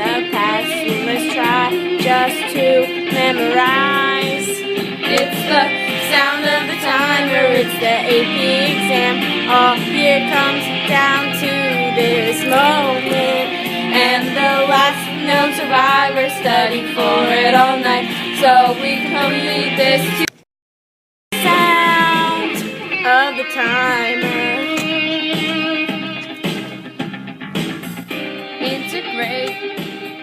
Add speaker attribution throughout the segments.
Speaker 1: the past. You must try just to memorize. It's the sound of the timer, it's the AP exam. All year comes down to this moment, and the last known survivor studied for it all night, so we complete this to the sound of the timer. Integrate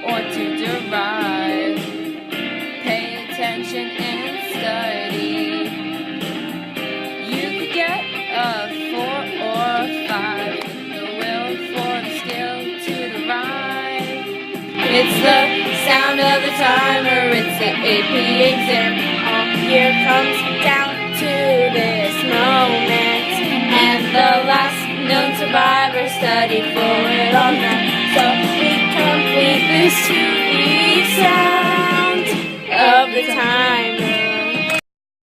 Speaker 1: or to derive, pay attention and study. You could get a 4 or a 5, the will for the skill to derive. It's the sound of the timer, it's the AP exam. All year comes down to this moment, and the last known survivor studied for it all night, so we complete this to the sound of the timer.